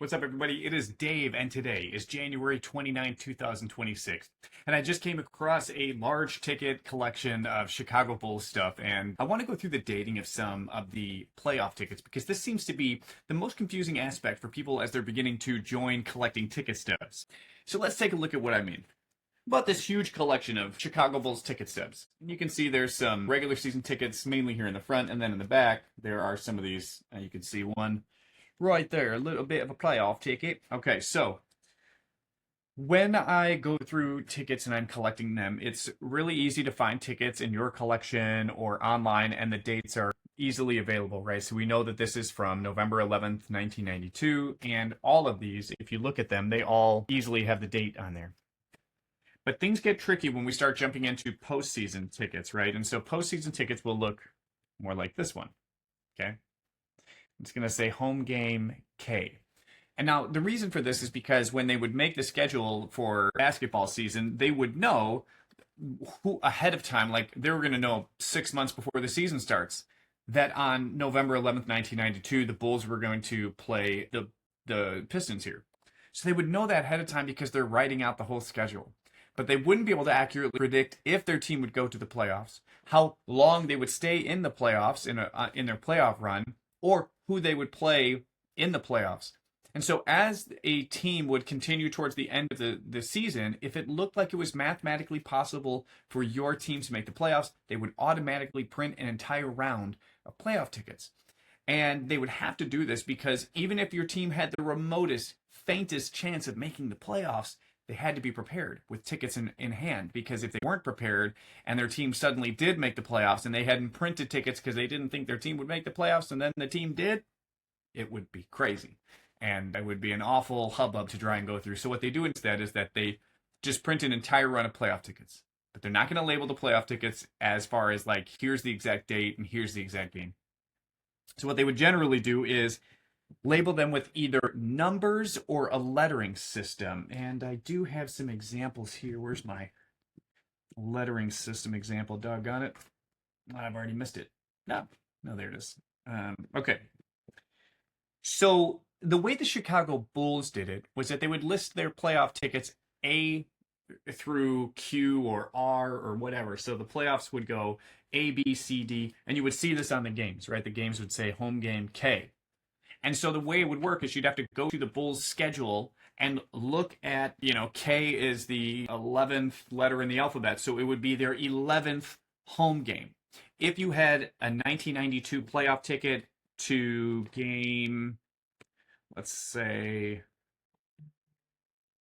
What's up, everybody? It is Dave, and today is January 29, 2026. And I just came across a large ticket collection of Chicago Bulls stuff, and I want to go through the dating of some of the playoff tickets because this seems to be the most confusing aspect for people as they're beginning to join collecting ticket stubs. So let's take a look at what I mean. About this huge collection of Chicago Bulls ticket stubs. You can see there's some regular season tickets, mainly here in the front, and then in the back, there are some of these. You can see one right there, a little bit of a playoff ticket. Okay, so when I go through tickets and I'm collecting them, it's really easy to find tickets in your collection or online, and the dates are easily available, right? So we know that this is from November 11th, 1992, and all of these, if you look at them, they all easily have the date on there. But things get tricky when we start jumping into postseason tickets, right? And so postseason tickets will look more like this one, okay? It's going to say home game K. And now the reason for this is because when they would make the schedule for basketball season, they would know who ahead of time, like they were going to know 6 months before the season starts, that on November 11th, 1992, the Bulls were going to play the Pistons here. So they would know that ahead of time because they're writing out the whole schedule. But they wouldn't be able to accurately predict if their team would go to the playoffs, how long they would stay in the playoffs in their playoff run, or who they would play in the playoffs. And so as a team would continue towards the end of the season, if it looked like it was mathematically possible for your team to make the playoffs, they would automatically print an entire round of playoff tickets. And they would have to do this because even if your team had the remotest, faintest chance of making the playoffs, they had to be prepared with tickets in hand, because if they weren't prepared and their team suddenly did make the playoffs and they hadn't printed tickets because they didn't think their team would make the playoffs and then the team did, it would be crazy. And it would be an awful hubbub to try and go through. So what they do instead is that they just print an entire run of playoff tickets. But they're not going to label the playoff tickets as far as like, here's the exact date and here's the exact game. So what they would generally do is label them with either numbers or a lettering system. And I do have some examples here. Where's my lettering system example? Doggone it. I've already missed it. No, there it is. Okay. So the way the Chicago Bulls did it was that they would list their playoff tickets A through Q or R or whatever. So the playoffs would go A, B, C, D, and you would see this on the games, right? The games would say home game K. And so the way it would work is you'd have to go to the Bulls' schedule and look at, K is the 11th letter in the alphabet, so it would be their 11th home game. If you had a 1992 playoff ticket to game, let's say,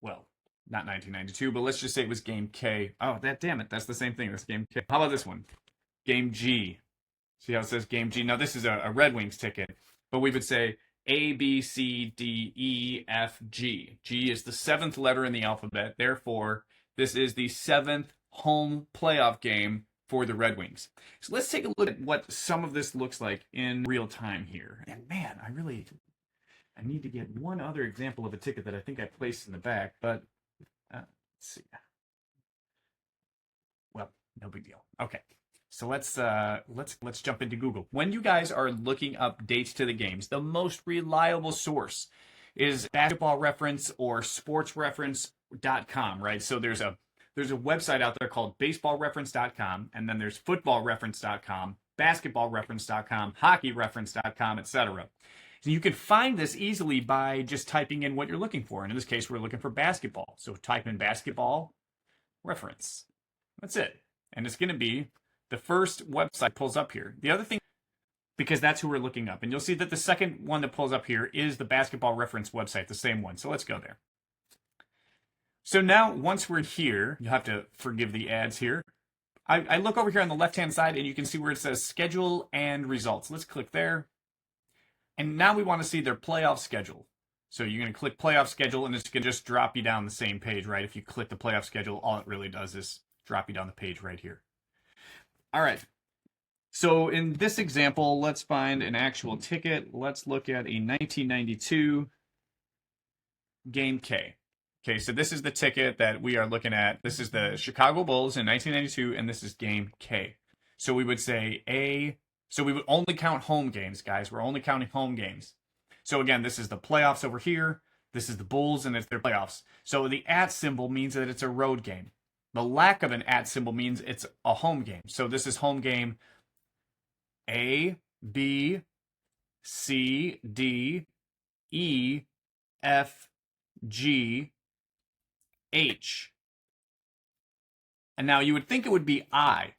well, not 1992, but let's just say it was game K. Oh, damn it, that's the same thing. That's game K. How about this one? Game G. See how it says game G? Now, this is a Red Wings ticket, but we would say A, B, C, D, E, F, G. G is the 7th letter in the alphabet. Therefore, this is the 7th home playoff game for the Red Wings. So let's take a look at what some of this looks like in real time here. And man, I need to get one other example of a ticket that I think I placed in the back, but let's see. Well, no big deal. Okay. So let's jump into Google. When you guys are looking up dates to the games, the most reliable source is Basketball Reference or sportsreference.com, right? So there's a website out there called baseballreference.com, and then there's footballreference.com, basketballreference.com, hockeyreference.com, etc. So you can find this easily by just typing in what you're looking for. And in this case, we're looking for basketball. So type in basketball reference. That's it. And it's going to be the first website pulls up here. The other thing, because that's who we're looking up. And you'll see that the second one that pulls up here is the Basketball Reference website, the same one. So let's go there. So now, once we're here, you'll have to forgive the ads here. I look over here on the left-hand side, and you can see where it says Schedule and Results. Let's click there. And now we want to see their playoff schedule. So you're going to click Playoff Schedule, and it's going to just drop you down the same page, right? If you click the playoff schedule, all it really does is drop you down the page right here. All right. So in this example, let's find an actual ticket. Let's look at a 1992 game K. Okay, so this is the ticket that we are looking at. This is the Chicago Bulls in 1992, and this is game K. So we would say so we would only count home games, guys. We're only counting home games. So again, this is the playoffs over here. This is the Bulls, and it's their playoffs. So the at symbol means that it's a road game. The lack of an at symbol means it's a home game. So this is home game A, B, C, D, E, F, G, H. And now you would think it would be I,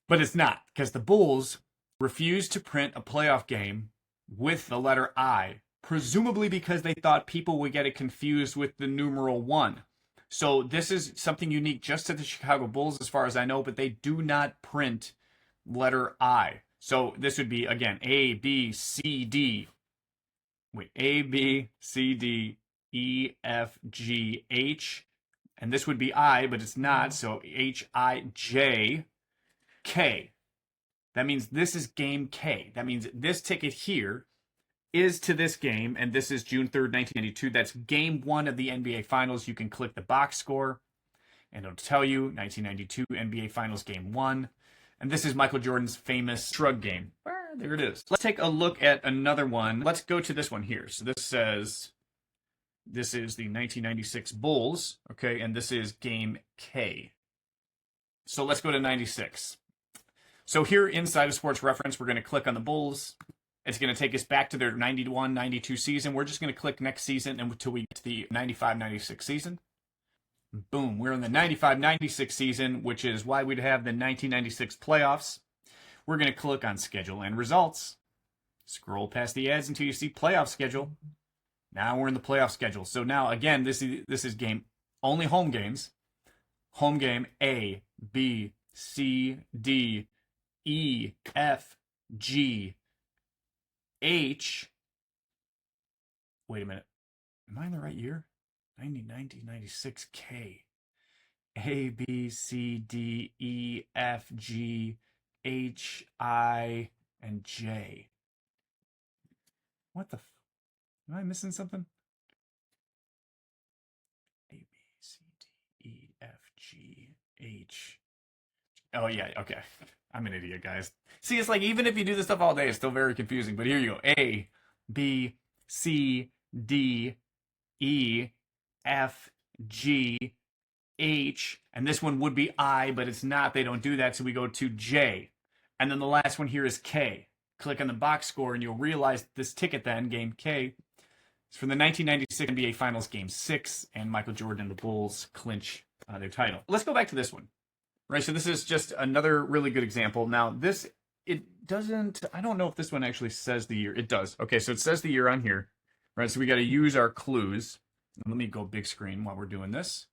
but it's not, because the Bulls refused to print a playoff game with the letter I, presumably because they thought people would get it confused with the numeral 1. So this is something unique just to the Chicago Bulls as far as I know, but they do not print letter I. So this would be, again, A, B, C, D. Wait, A, B, C, D, E, F, G, H. And this would be I, but it's not, so H, I, J, K. That means this is game K. That means this ticket here is to this game, and this is June 3rd, 1992. That's game 1 of the NBA Finals. You can click the box score, and it'll tell you 1992 NBA Finals game 1. And this is Michael Jordan's famous shrug game. There it is. Let's take a look at another one. Let's go to this one here. So this says, this is the 1996 Bulls, okay, and this is game K. So let's go to 96. So here inside of Sports Reference, we're going to click on the Bulls. It's going to take us back to their 91-92 season. We're just going to click next season until we get to the 95-96 season. Boom, we're in the 95-96 season, which is why we'd have the 1996 playoffs. We're going to click on Schedule and Results. Scroll past the ads until you see Playoff Schedule. Now we're in the playoff schedule. So now, again, this is game, only home games. Home game A, B, C, D, E, F, G, H. Wait a minute. Am I in the right year? 1996 K. A, B, C, D, E, F, G, H, I, and J. What the am I missing something? A, B, C, D, E, F, G, H. Oh, yeah, okay. I'm an idiot, guys. See, it's like, even if you do this stuff all day, it's still very confusing. But here you go. A, B, C, D, E, F, G, H. And this one would be I, but it's not. They don't do that, so we go to J. And then the last one here is K. Click on the box score, and you'll realize this ticket then, game K, is from the 1996 NBA Finals Game 6, and Michael Jordan and the Bulls clinch their title. Let's go back to this one. Right, so this is just another really good example. Now, this, it doesn't, I don't know if this one actually says the year. It does. Okay, so it says the year on here. Right, so we got to use our clues. Let me go big screen while we're doing this.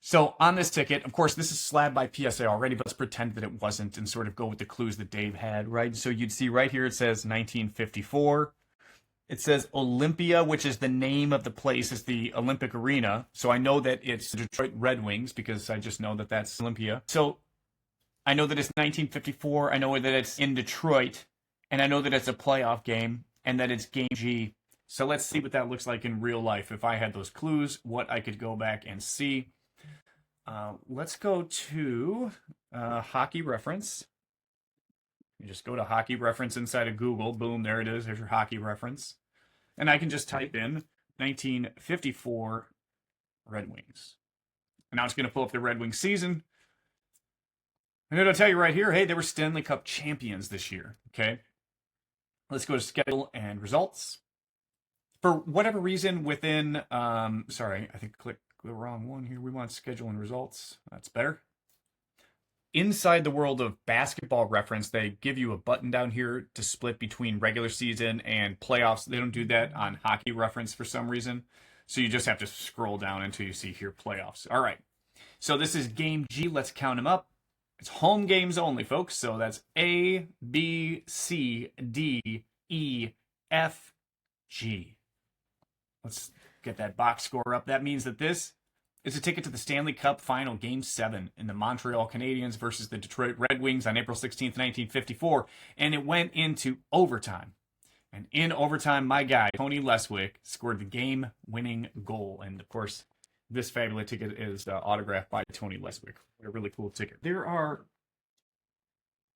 So on this ticket, of course, this is slabbed by PSA already, but let's pretend that it wasn't and sort of go with the clues that Dave had, right? So you'd see right here, it says 1954. It says Olympia, which is the name of the place, is the Olympic Arena. So I know that it's the Detroit Red Wings because I just know that that's Olympia. So I know that it's 1954. I know that it's in Detroit. And I know that it's a playoff game and that it's game G. So let's see what that looks like in real life. If I had those clues, what I could go back and see. Let's go to Hockey Reference. You just go to Hockey Reference inside of Google. Boom, there it is. There's your Hockey Reference. And I can just type in 1954 Red Wings. And now it's going to pull up the Red Wings season. And it'll tell you right here, hey, they were Stanley Cup champions this year. Okay. Let's go to Schedule and Results. For whatever reason within, sorry, I think I clicked the wrong one here. We want Schedule and Results. That's better. Inside the world of Basketball Reference, they give you a button down here to split between regular season and playoffs. They don't do that on Hockey Reference for some reason. So you just have to scroll down until you see here playoffs. All right. So this is game G. Let's count them up. It's home games only, folks. So that's A, B, C, D, E, F, G. Let's get that box score up. That means that this is a ticket to the Stanley Cup Final Game 7 in the Montreal Canadiens versus the Detroit Red Wings on April 16th, 1954. And it went into overtime. And in overtime, my guy, Tony Leswick, scored the game-winning goal. And, of course, this fabulous ticket is autographed by Tony Leswick. What a really cool ticket. There are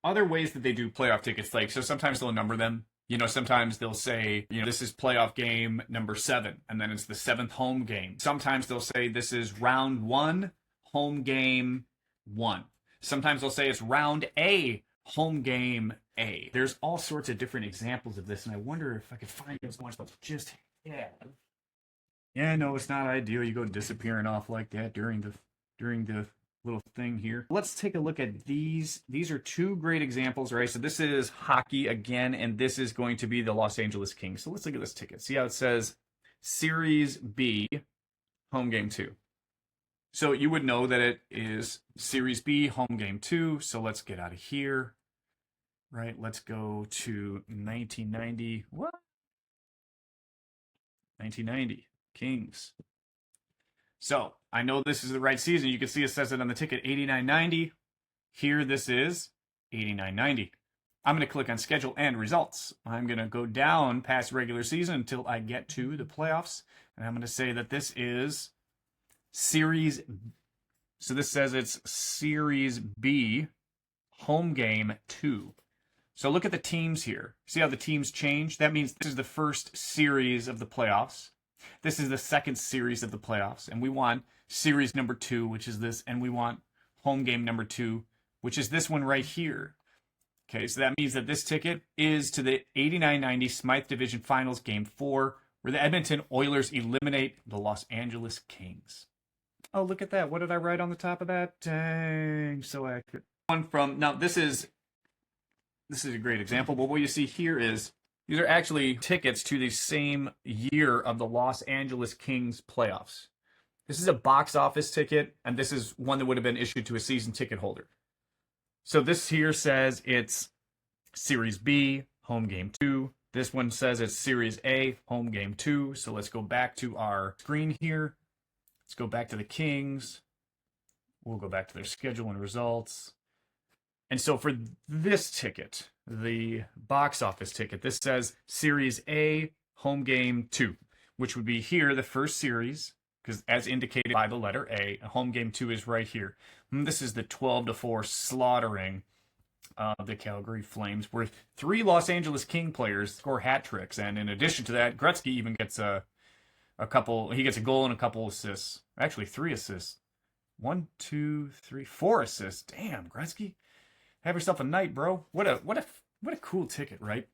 other ways that they do playoff tickets. Like, so sometimes they'll number them. You know, sometimes they'll say, you know, this is playoff game number 7, and then it's the 7th home game. Sometimes they'll say this is round 1, home game 1. Sometimes they'll say it's round A, home game A. There's all sorts of different examples of this, and I wonder if I could find those ones that just have. Yeah, no, it's not ideal. You go disappearing off like that during the little thing here. Let's take a look at these. These are 2 great examples, right? So this is hockey again, and this is going to be the Los Angeles Kings. So let's look at this ticket. See how it says Series B, home game 2. So you would know that it is Series B, home game 2. So let's get out of here, right? Let's go to 1990. What? 1990 Kings. So I know this is the right season. You can see it says it on the ticket, 89.90. Here this is 89.90. I'm going to click on schedule and results. I'm going to go down past regular season until I get to the playoffs. And I'm going to say that this is Series. So this says it's Series B, home game 2. So look at the teams here. See how the teams change? That means this is the first series of the playoffs. This is the second series of the playoffs, and we want series number 2, which is this, and we want home game number 2, which is this one right here. Okay, so that means that this ticket is to the 89-90 Smythe Division Finals Game 4, where the Edmonton Oilers eliminate the Los Angeles Kings. Oh, look at that. What did I write on the top of that? Dang, so accurate. One from, now this is a great example, but what you see here is these are actually tickets to the same year of the Los Angeles Kings playoffs. This is a box office ticket, and this is one that would have been issued to a season ticket holder. So this here says it's Series B, home game 2. This one says it's Series A, home game 2. So let's go back to our screen here. Let's go back to the Kings. We'll go back to their schedule and results. And so for this ticket, the box office ticket, this says Series A, home game 2, which would be here, the first series, because as indicated by the letter A, home game 2 is right here. And this is the 12-4 slaughtering of the Calgary Flames, where 3 Los Angeles King players score hat tricks. And in addition to that, Gretzky even gets a couple, he gets a goal and a couple assists. Actually, 3 assists. 1, 2, 3, 4 assists. Damn, Gretzky. Have yourself a night, bro. What a cool ticket, right?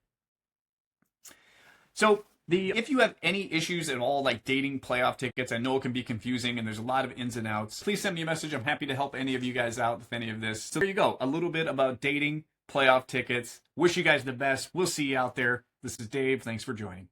So if you have any issues at all, like dating playoff tickets, I know it can be confusing and there's a lot of ins and outs. Please send me a message. I'm happy to help any of you guys out with any of this. So there you go. A little bit about dating playoff tickets. Wish you guys the best. We'll see you out there. This is Dave. Thanks for joining.